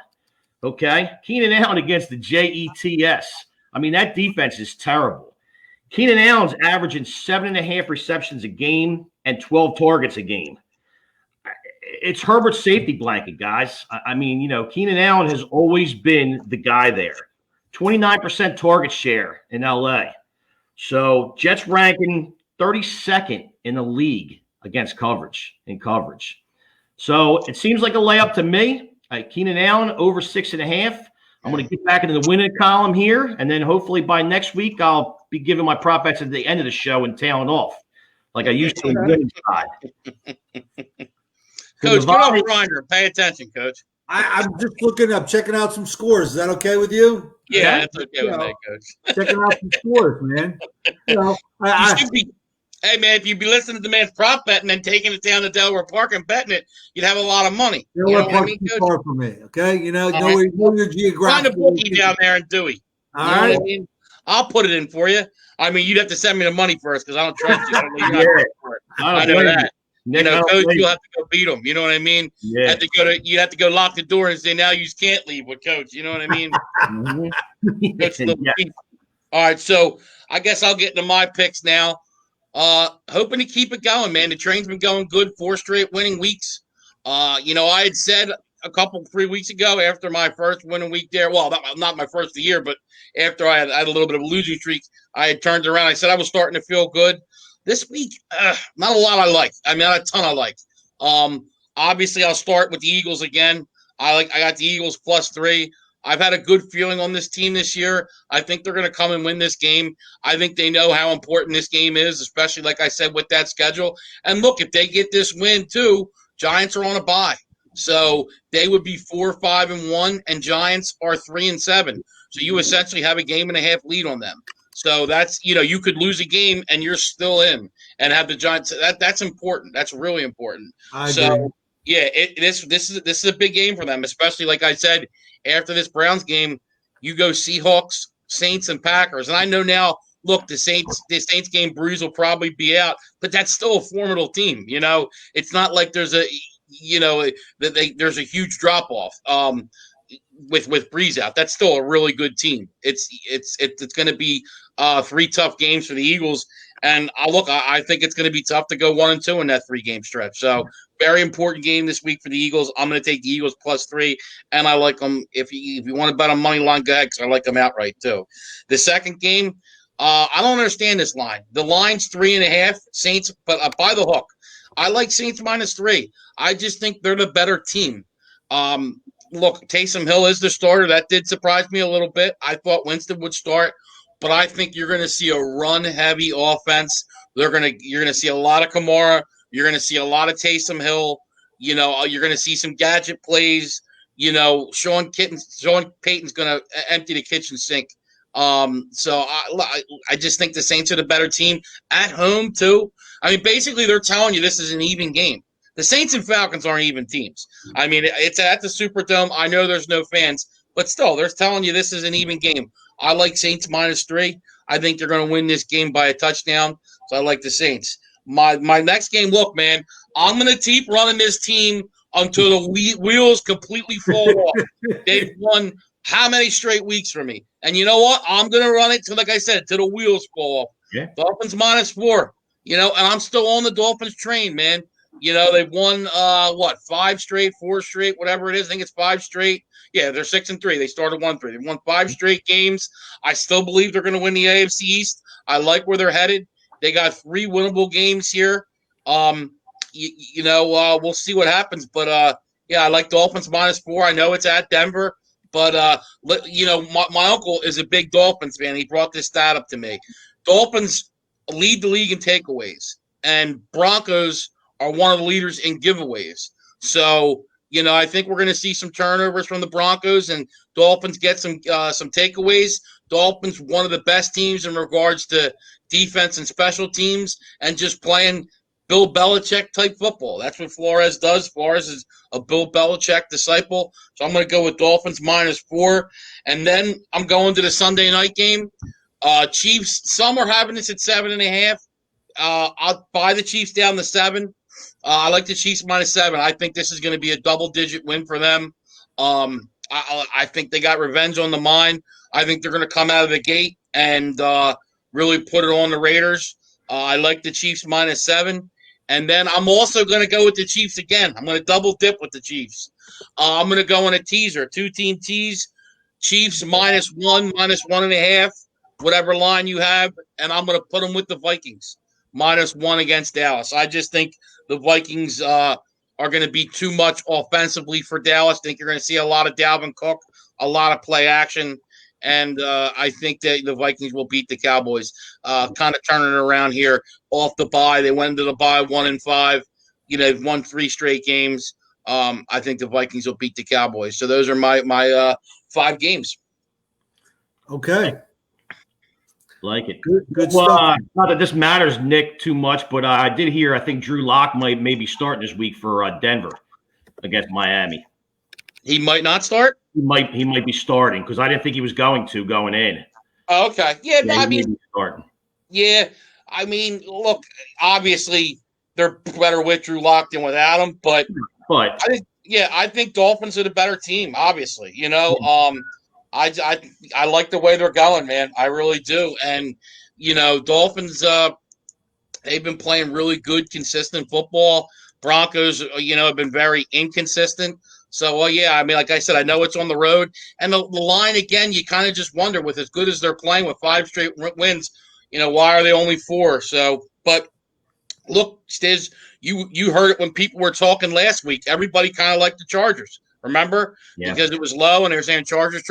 Okay? Keenan Allen against the Jets. I mean, that defense is terrible. Keenan Allen's averaging 7.5 receptions a game and 12 targets a game. It's Herbert's safety blanket, guys. I mean, Keenan Allen has always been the guy there. 29% target share in L.A. So Jets ranking 32nd in the league against coverage. So it seems like a layup to me. Keenan Allen over 6.5. I'm going to get back into the winning column here, and then hopefully by next week I'll be giving my prop bets at the end of the show and tailing off like I used to in the winning side. Coach, get off Grinder. Pay attention, Coach. I'm just checking out some scores. Is that okay with you? Yeah, that's okay with me, Coach. Checking out some scores, man. Hey, man, if you'd be listening to the man's prop bet and then taking it down to Delaware Park and betting it, you'd have a lot of money. Delaware Park's too far from me, okay? Know your geographic. Find a bookie down there in Dewey. All right. What I mean? I'll put it in for you. I mean, you'd have to send me the money first because I don't trust you. I don't know you're not for it. I know that. You know, Coach, you'll have to go beat them. You know what I mean? Yeah. You have to go lock the door and say, now you can't leave with Coach. You know what I mean? Yeah. All right, so I guess I'll get into my picks now. Hoping to keep it going, man. The train's been going good, 4 straight winning weeks. You know, I had said 3 weeks ago after my first winning week there. Well, not my first of the year, but after I had a little bit of a losing streak, I had turned around. I said I was starting to feel good. This week, not a lot I like. I mean, not a ton I like. Obviously, I'll start with the Eagles again. I got the Eagles +3. I've had a good feeling on this team this year. I think they're going to come and win this game. I think they know how important this game is, especially, like I said, with that schedule. And look, if they get this win too, Giants are on a bye. So they would be 4-5-1, and Giants are 3-7. So you essentially have a game and a half lead on them. So that's, you know, you could lose a game and you're still in and have the Giants. That's important. That's really important. I agree. Yeah, this is a big game for them, especially like I said, after this Browns game, you go Seahawks, Saints, and Packers. And I know now, look, the Saints game, Breeze will probably be out, but that's still a formidable team. You know, it's not like there's a there's a huge drop off. With Breeze out, that's still a really good team. It's going to be 3 tough games for the Eagles, and I think it's going to be tough to go 1-2 in that 3-game stretch. So very important game this week for the Eagles. I'm going to take the Eagles +3, and I like them. If you want to bet on money line, go ahead, because I like them outright too. The second game, I don't understand this line. The line's 3.5 Saints, but by the hook. I like Saints -3. I just think they're the better team. Look, Taysom Hill is the starter. That did surprise me a little bit. I thought Winston would start, but I think you're going to see a run-heavy offense. You're going to see a lot of Kamara. You're going to see a lot of Taysom Hill. You know, you're going to see some gadget plays. You know, Sean Payton's going to empty the kitchen sink. So I just think the Saints are the better team at home too. I mean, basically, they're telling you this is an even game. The Saints and Falcons aren't even teams. I mean, it's at the Superdome. I know there's no fans, but still, they're telling you this is an even game. I like Saints -3. I think they're going to win this game by a touchdown, so I like the Saints. My next game, look, man, I'm going to keep running this team until the wheels completely fall off. They've won how many straight weeks for me? And you know what? I'm going to run it, like I said, till the wheels fall off. Yeah. Dolphins -4. You know, and I'm still on the Dolphins train, man. You know, they've won, 5 straight, 4 straight, whatever it is. I think it's 5 straight. Yeah, they're 6-3. They started 1-3. They've won 5 straight games. I still believe they're going to win the AFC East. I like where they're headed. They got 3 winnable games here. We'll see what happens. But, I like Dolphins -4. I know it's at Denver. But, my uncle is a big Dolphins fan. He brought this stat up to me. Dolphins lead the league in takeaways, and Broncos are one of the leaders in giveaways. So, you know, I think we're going to see some turnovers from the Broncos, and Dolphins get some takeaways. Dolphins, one of the best teams in regards to defense and special teams, and just playing Bill Belichick type football. That's what Flores does. Flores is a Bill Belichick disciple. So I'm going to go with Dolphins -4. And then I'm going to the Sunday night game. Chiefs, some are having this at 7.5. I'll buy the Chiefs down to 7. I like the Chiefs -7. I think this is going to be a double-digit win for them. I think they got revenge on the mind. I think they're going to come out of the gate and really put it on the Raiders. I like the Chiefs -7. And then I'm also going to go with the Chiefs again. I'm going to double dip with the Chiefs. I'm going to go in a teaser, 2-team tease. Chiefs -1, -1.5, whatever line you have. And I'm going to put them with the Vikings, -1 against Dallas. I just think the Vikings are going to be too much offensively for Dallas. I think you're going to see a lot of Dalvin Cook, a lot of play action. And I think that the Vikings will beat the Cowboys, kind of turning it around here off the bye. They went into the bye 1-5. You know, they've won 3 straight games. I think the Vikings will beat the Cowboys. So those are my 5 games. Okay. Like it. Good well, stuff. Not that this matters, Nick, too much, but I did hear, I think Drew Lock might maybe start this week for Denver against Miami. He might not start? He might be starting because I didn't think he was going in. Oh, okay. Yeah, I mean, starting. Yeah, I mean, look, obviously they're better with Drew Lock than without him. But I think Dolphins are the better team. Obviously, I like the way they're going, man. I really do. And Dolphins, they've been playing really good, consistent football. Broncos, have been very inconsistent. So, like I said, I know it's on the road. And the line, again, you kind of just wonder, with as good as they're playing with 5 straight wins, why are they only 4? So, but look, Stiz, you heard it when people were talking last week. Everybody kind of liked the Chargers, remember? Yeah. Because it was low, and they were saying Chargers.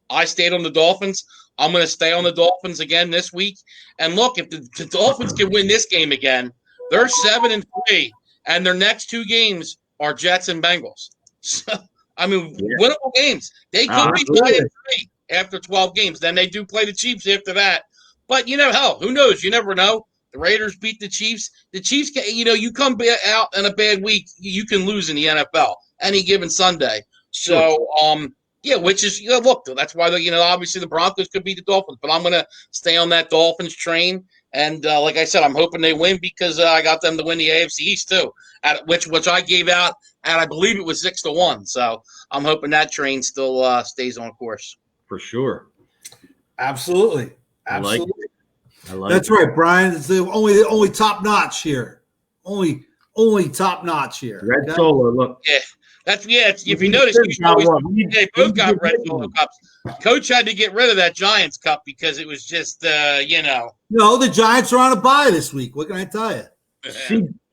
I stayed on the Dolphins. I'm going to stay on the Dolphins again this week. And look, if the Dolphins can win this game again, they're 7-3, and their next 2 games are Jets and Bengals. So, winnable games. They could be 9-3 after 12 games. Then they do play the Chiefs after that. But, hell, who knows? You never know. The Raiders beat the Chiefs. The Chiefs, you come out in a bad week, you can lose in the NFL any given Sunday. So, which is, look, that's why, obviously the Broncos could beat the Dolphins. But I'm going to stay on that Dolphins train. And like I said, I'm hoping they win because I got them to win the AFC East too, which I gave out, and I believe it was 6-1. So I'm hoping that train still stays on course. For sure. Absolutely. I like That's it. right, Brian. It's the only top notch here. Only top notch here. Red Solo, look. Yeah. If you notice, they both got red Solo cups. Coach had to get rid of that Giants cup because it was just, No, the Giants are on a bye this week. What can I tell you?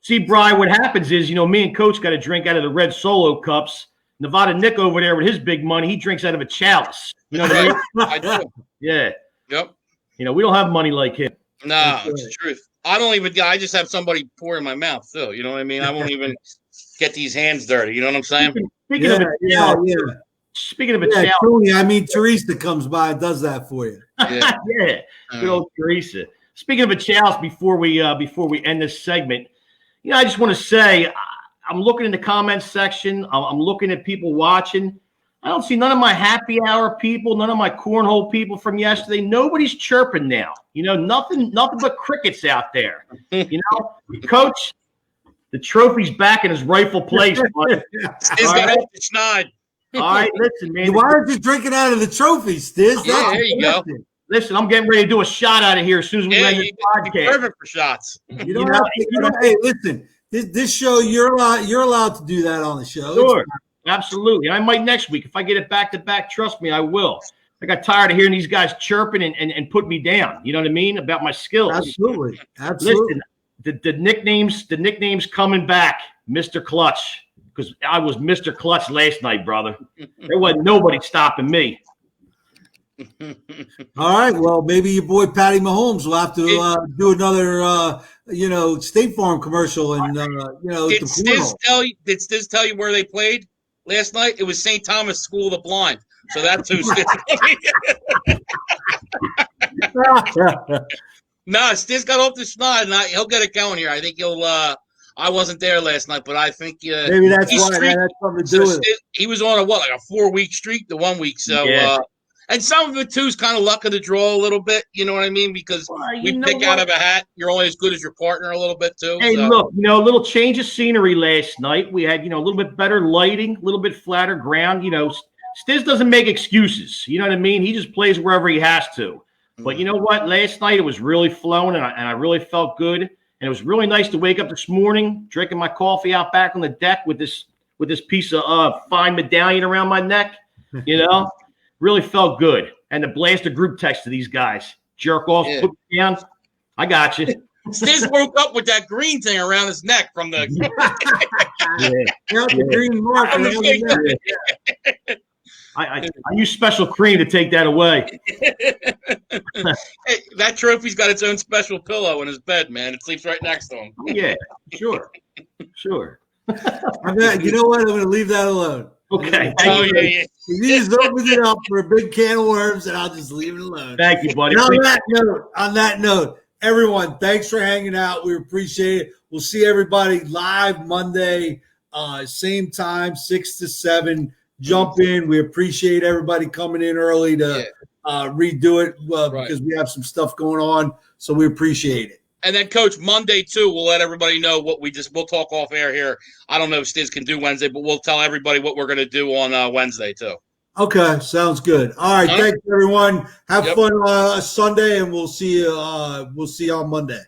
See, Brian, what happens is, me and Coach got to drink out of the red Solo cups. Nevada Nick over there with his big money, he drinks out of a chalice. You know what I mean? I do. Yeah. Yep. We don't have money like him. No, it's the truth. I just have somebody pour in my mouth, too. You know what I mean? I won't even get these hands dirty. You know what I'm saying? Speaking of a challenge. Tony, Teresa comes by and does that for you. Yeah. Good old Teresa. Speaking of a challenge, before we end this segment, I just want to say I'm looking in the comments section. I'm looking at people watching. I don't see none of my happy hour people, none of my cornhole people from yesterday. Nobody's chirping now. Nothing but crickets out there. Coach, the trophy's back in his rightful place. He's got off the schneid. All right, listen, man. Why aren't you drinking out of the trophy, Stiz? Yeah, there you go. Listen, I'm getting ready to do a shot out of here as soon as we end this podcast. Perfect for shots. Hey, listen, this show, you're allowed to do that on the show. Sure, absolutely. I might next week if I get it back to back. Trust me, I will. I got tired of hearing these guys chirping and put me down. You know what I mean about my skills. Absolutely. Listen, the nicknames coming back, Mr. Clutch, because I was Mr. Clutch last night, brother. There wasn't nobody stopping me. All right. Well, maybe your boy Patty Mahomes will have to do another, State Farm commercial. And did Stiz tell you where they played last night? It was St. Thomas School of the Blind. So that's who Stiz. No, Stiz got off the schneid, and he'll get it going here. I think he'll. I wasn't there last night, but I think maybe that's why that had something to do with it. He was on a 4-week streak the 1 week. So. Yeah. And some of it, too, is kind of luck of the draw a little bit. You know what I mean? Because we pick out of a hat. You're only as good as your partner a little bit, too. Hey, look, a little change of scenery last night. We had, a little bit better lighting, a little bit flatter ground. Stiz doesn't make excuses. You know what I mean? He just plays wherever he has to. But you know what? Last night it was really flowing, and I really felt good. And it was really nice to wake up this morning, drinking my coffee out back on the deck with this piece of fine medallion around my neck, Really felt good. And to blast a group text to these guys. Jerk off, put me down. I got you. Stiz woke up with that green thing around his neck from the green mark. I use special cream to take that away. Hey, that trophy's got its own special pillow in his bed, man. It sleeps right next to him. Yeah, sure. You know what? I'm going to leave that alone. Okay. Yeah. You just opened it up for a big can of worms, and I'll just leave it alone. Thank you, buddy. And on that note, everyone, thanks for hanging out. We appreciate it. We'll see everybody live Monday, same time, 6 to 7. Jump in. We appreciate everybody coming in early to redo it because we have some stuff going on. So we appreciate it. And then, Coach, Monday, too, we'll let everybody know what we'll talk off air here. I don't know if Stiz can do Wednesday, but we'll tell everybody what we're going to do on Wednesday, too. Okay, sounds good. All right, thanks, everyone. Have fun Sunday, and we'll see you on Monday.